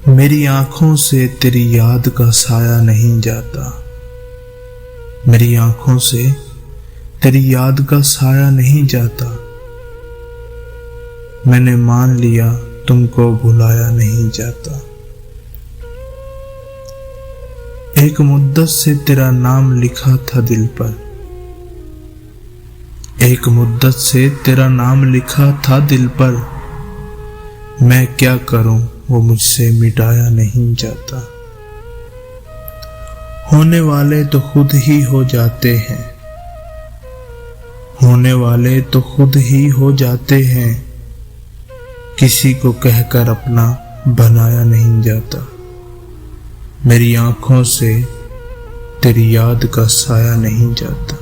मेरी आंखों से तेरी याद का साया नहीं जाता। मेरी आंखों से तेरी याद का साया नहीं जाता। मैंने मान लिया तुमको भुलाया नहीं जाता। एक मुद्दत से तेरा नाम लिखा था दिल पर। एक मुद्दत से तेरा नाम लिखा था दिल पर। मैं क्या करूं वो मुझसे मिटाया नहीं जाता। होने वाले तो खुद ही हो जाते हैं। होने वाले तो खुद ही हो जाते हैं। किसी को कहकर अपना बनाया नहीं जाता। मेरी आंखों से तेरी याद का साया नहीं जाता।